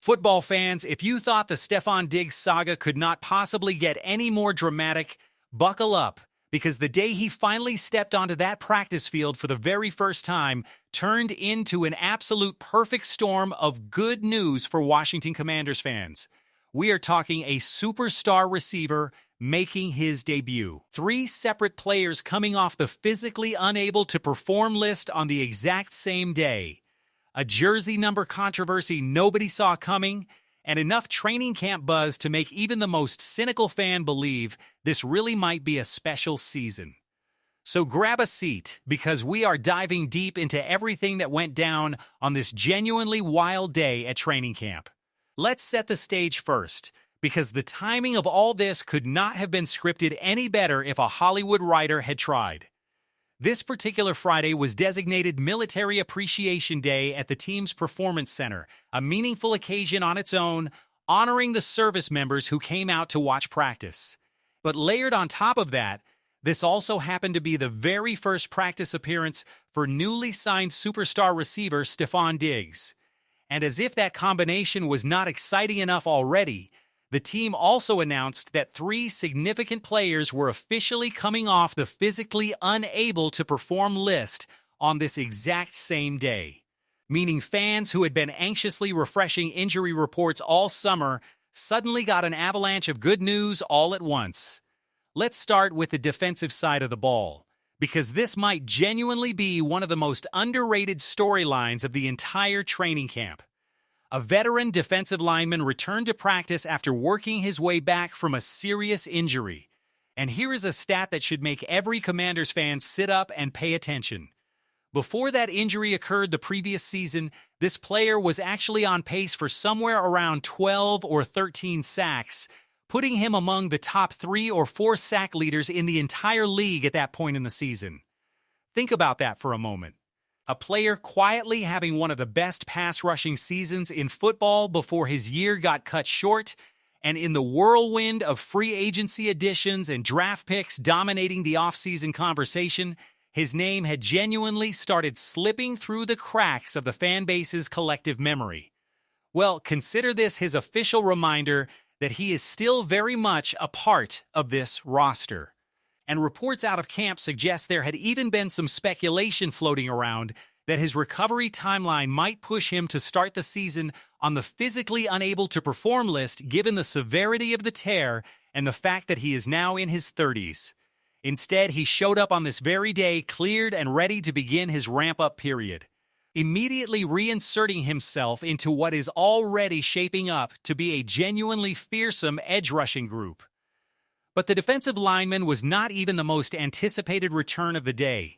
Football fans, if you thought the Stefon Diggs saga could not possibly get any more dramatic, buckle up, because the day he finally stepped onto that practice field for the very first time turned into an absolute perfect storm of good news for Washington Commanders fans. We are talking a superstar receiver making his debut. 3 separate players coming off the physically unable to perform list on the exact same day. A jersey number controversy nobody saw coming, and enough training camp buzz to make even the most cynical fan believe this really might be a special season. So grab a seat, because we are diving deep into everything that went down on this genuinely wild day at training camp. Let's set the stage first, because the timing of all this could not have been scripted any better if a Hollywood writer had tried. This particular Friday was designated Military Appreciation Day at the team's Performance Center, a meaningful occasion on its own, honoring the service members who came out to watch practice. But layered on top of that, this also happened to be the very first practice appearance for newly signed superstar receiver Stefon Diggs. And as if that combination was not exciting enough already, the team also announced that 3 significant players were officially coming off the physically unable to perform list on this exact same day, meaning fans who had been anxiously refreshing injury reports all summer suddenly got an avalanche of good news all at once. Let's start with the defensive side of the ball, because this might genuinely be one of the most underrated storylines of the entire training camp. A veteran defensive lineman returned to practice after working his way back from a serious injury. And here is a stat that should make every Commanders fan sit up and pay attention. Before that injury occurred the previous season, this player was actually on pace for somewhere around 12 or 13 sacks, putting him among the top 3 or 4 sack leaders in the entire league at that point in the season. Think about that for a moment. A player quietly having one of the best pass-rushing seasons in football before his year got cut short, and in the whirlwind of free agency additions and draft picks dominating the offseason conversation, his name had genuinely started slipping through the cracks of the fan base's collective memory. Well, consider this his official reminder that he is still very much a part of this roster. And reports out of camp suggest there had even been some speculation floating around that his recovery timeline might push him to start the season on the physically unable to perform list given the severity of the tear and the fact that he is now in his 30s. Instead, he showed up on this very day cleared and ready to begin his ramp-up period, immediately reinserting himself into what is already shaping up to be a genuinely fearsome edge-rushing group. But the defensive lineman was not even the most anticipated return of the day.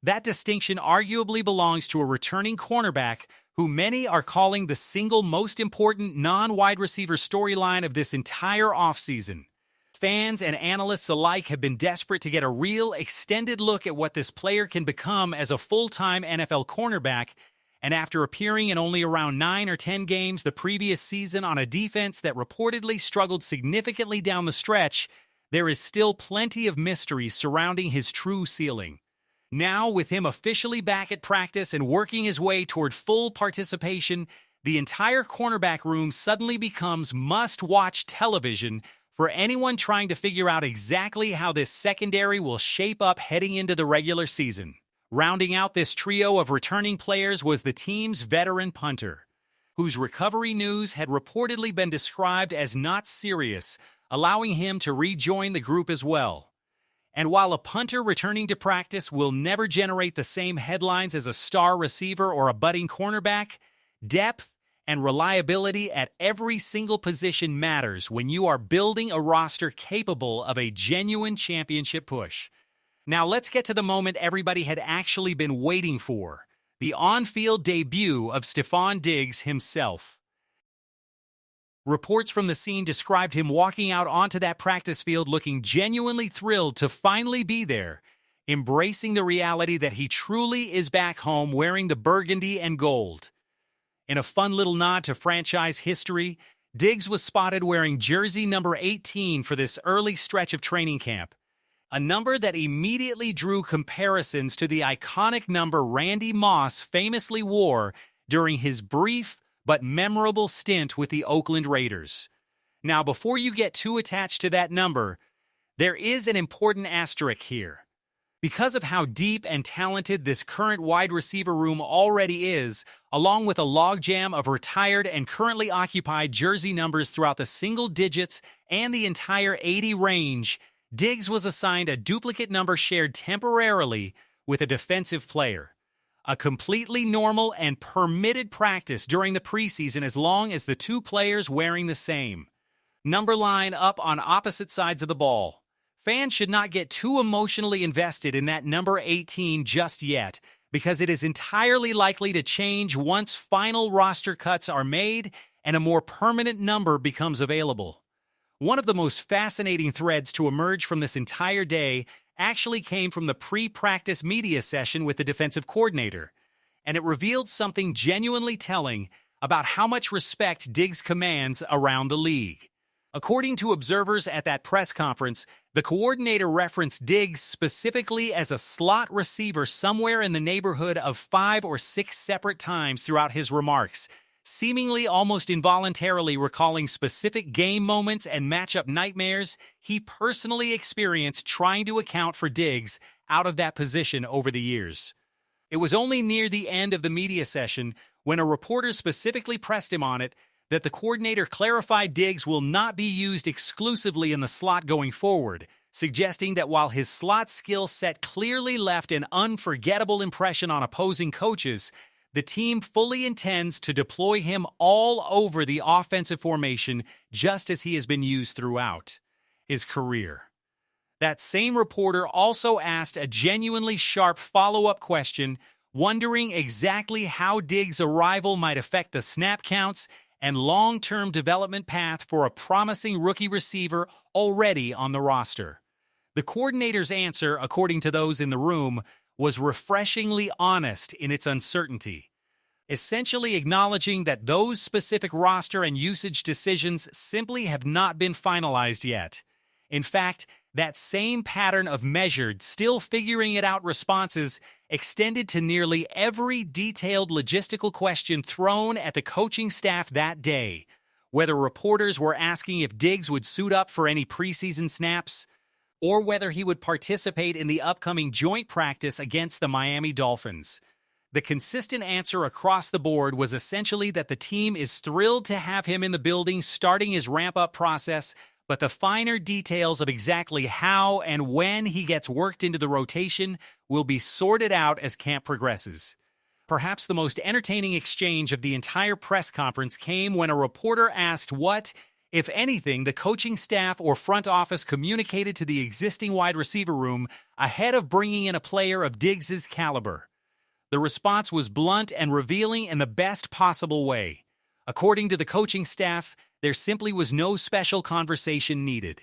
That distinction arguably belongs to a returning cornerback who many are calling the single most important non-wide receiver storyline of this entire offseason. Fans and analysts alike have been desperate to get a real extended look at what this player can become as a full-time NFL cornerback, and after appearing in only around 9 or 10 games the previous season on a defense that reportedly struggled significantly down the stretch, there is still plenty of mystery surrounding his true ceiling. Now, with him officially back at practice and working his way toward full participation, the entire cornerback room suddenly becomes must-watch television for anyone trying to figure out exactly how this secondary will shape up heading into the regular season. Rounding out this trio of returning players was the team's veteran punter, whose recovery news had reportedly been described as not serious, allowing him to rejoin the group as well. And while a punter returning to practice will never generate the same headlines as a star receiver or a budding cornerback, depth and reliability at every single position matters when you are building a roster capable of a genuine championship push. Now let's get to the moment everybody had actually been waiting for, the on-field debut of Stefon Diggs himself. Reports from the scene described him walking out onto that practice field looking genuinely thrilled to finally be there, embracing the reality that he truly is back home wearing the burgundy and gold. In a fun little nod to franchise history, Diggs was spotted wearing jersey number 18 for this early stretch of training camp, a number that immediately drew comparisons to the iconic number Randy Moss famously wore during his brief but memorable stint with the Oakland Raiders. Now, before you get too attached to that number, there is an important asterisk here. Because of how deep and talented this current wide receiver room already is, along with a logjam of retired and currently occupied jersey numbers throughout the single digits and the entire 80 range, Diggs was assigned a duplicate number shared temporarily with a defensive player. A completely normal and permitted practice during the preseason as long as the two players wearing the same number line up on opposite sides of the ball. Fans should not get too emotionally invested in that number 18 just yet, because it is entirely likely to change once final roster cuts are made and a more permanent number becomes available. One of the most fascinating threads to emerge from this entire day actually came from the pre-practice media session with the defensive coordinator, and it revealed something genuinely telling about how much respect Diggs commands around the league. According to observers at that press conference, the coordinator referenced Diggs specifically as a slot receiver somewhere in the neighborhood of 5 or 6 separate times throughout his remarks, seemingly almost involuntarily recalling specific game moments and matchup nightmares he personally experienced trying to account for Diggs out of that position over the years. It was only near the end of the media session, when a reporter specifically pressed him on it, that the coordinator clarified Diggs will not be used exclusively in the slot going forward, suggesting that while his slot skill set clearly left an unforgettable impression on opposing coaches, the team fully intends to deploy him all over the offensive formation just as he has been used throughout his career. That same reporter also asked a genuinely sharp follow-up question, wondering exactly how Diggs' arrival might affect the snap counts and long-term development path for a promising rookie receiver already on the roster. The coordinator's answer, according to those in the room, was refreshingly honest in its uncertainty, essentially acknowledging that those specific roster and usage decisions simply have not been finalized yet. In fact, that same pattern of measured, still figuring it out responses extended to nearly every detailed logistical question thrown at the coaching staff that day, whether reporters were asking if Diggs would suit up for any preseason snaps, or whether he would participate in the upcoming joint practice against the Miami Dolphins. The consistent answer across the board was essentially that the team is thrilled to have him in the building starting his ramp-up process, but the finer details of exactly how and when he gets worked into the rotation will be sorted out as camp progresses. Perhaps the most entertaining exchange of the entire press conference came when a reporter asked what, if anything, the coaching staff or front office communicated to the existing wide receiver room ahead of bringing in a player of Diggs' caliber. The response was blunt and revealing in the best possible way. According to the coaching staff, there simply was no special conversation needed.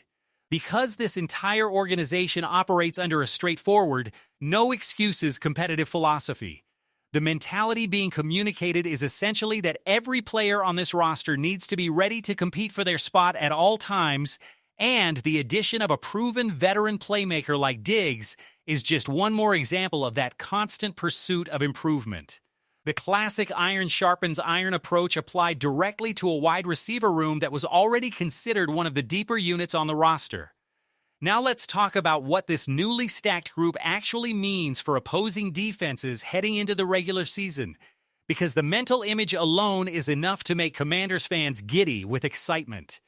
Because this entire organization operates under a straightforward, no excuses competitive philosophy, the mentality being communicated is essentially that every player on this roster needs to be ready to compete for their spot at all times, and the addition of a proven veteran playmaker like Diggs is just one more example of that constant pursuit of improvement. The classic iron sharpens iron approach applied directly to a wide receiver room that was already considered one of the deeper units on the roster. Now let's talk about what this newly stacked group actually means for opposing defenses heading into the regular season, because the mental image alone is enough to make Commanders fans giddy with excitement.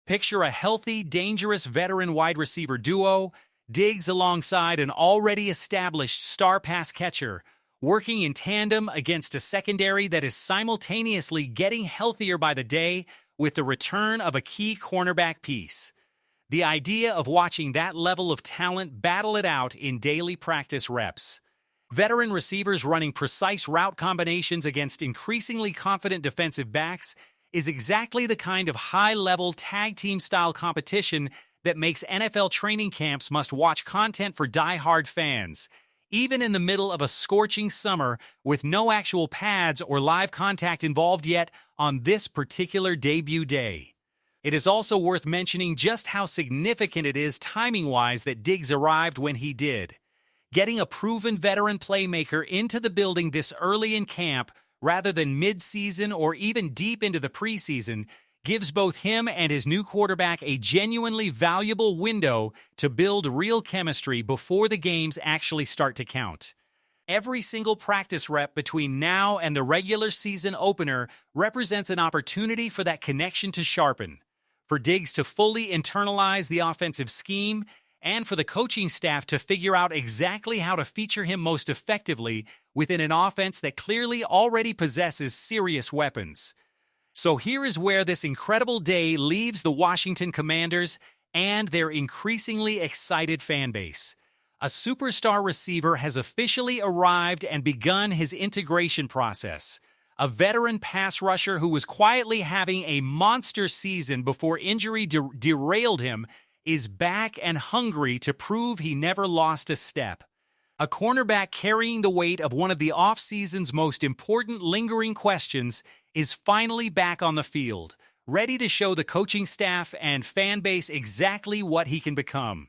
Picture a healthy, dangerous veteran wide receiver duo, Diggs alongside an already established star pass catcher, working in tandem against a secondary that is simultaneously getting healthier by the day with the return of a key cornerback piece. The idea of watching that level of talent battle it out in daily practice reps. Veteran receivers running precise route combinations against increasingly confident defensive backs is exactly the kind of high-level tag team-style competition that makes NFL training camps must-watch content for die-hard fans, even in the middle of a scorching summer with no actual pads or live contact involved yet on this particular debut day. It is also worth mentioning just how significant it is timing-wise that Diggs arrived when he did. Getting a proven veteran playmaker into the building this early in camp rather than mid-season or even deep into the preseason, gives both him and his new quarterback a genuinely valuable window to build real chemistry before the games actually start to count. Every single practice rep between now and the regular season opener represents an opportunity for that connection to sharpen, for Diggs to fully internalize the offensive scheme, and for the coaching staff to figure out exactly how to feature him most effectively within an offense that clearly already possesses serious weapons. So here is where this incredible day leaves the Washington Commanders and their increasingly excited fan base. A superstar receiver has officially arrived and begun his integration process. A veteran pass rusher who was quietly having a monster season before injury derailed him is back and hungry to prove he never lost a step. A cornerback carrying the weight of one of the offseason's most important lingering questions is finally back on the field, ready to show the coaching staff and fan base exactly what he can become.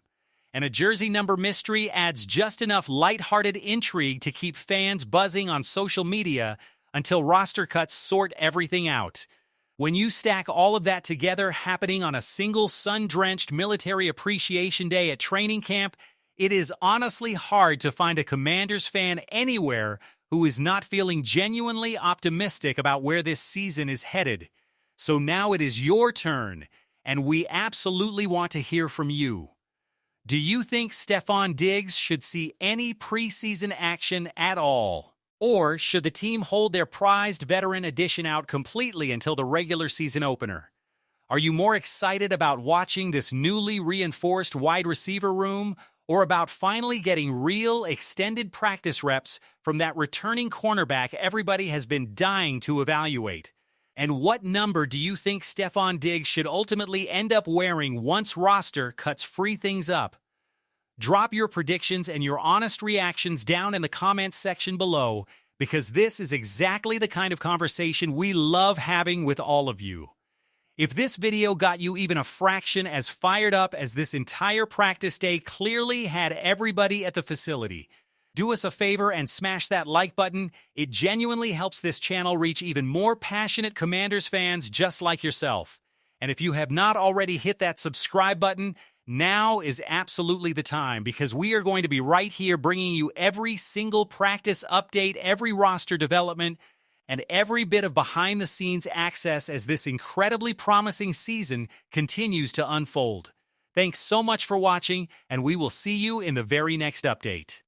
And a jersey number mystery adds just enough lighthearted intrigue to keep fans buzzing on social media until roster cuts sort everything out. When you stack all of that together happening on a single sun-drenched military appreciation day at training camp, it is honestly hard to find a Commanders fan anywhere who is not feeling genuinely optimistic about where this season is headed. So now it is your turn, and we absolutely want to hear from you. Do you think Stefon Diggs should see any preseason action at all? Or should the team hold their prized veteran addition out completely until the regular season opener? Are you more excited about watching this newly reinforced wide receiver room, or about finally getting real extended practice reps from that returning cornerback everybody has been dying to evaluate? And what number do you think Stefon Diggs should ultimately end up wearing once roster cuts free things up? Drop your predictions and your honest reactions down in the comments section below, because this is exactly the kind of conversation we love having with all of you. If this video got you even a fraction as fired up as this entire practice day clearly had everybody at the facility, do us a favor and smash that like button. It genuinely helps this channel reach even more passionate Commanders fans just like yourself. And if you have not already hit that subscribe button, now is absolutely the time, because we are going to be right here bringing you every single practice update, every roster development, and every bit of behind-the-scenes access as this incredibly promising season continues to unfold. Thanks so much for watching, and we will see you in the very next update.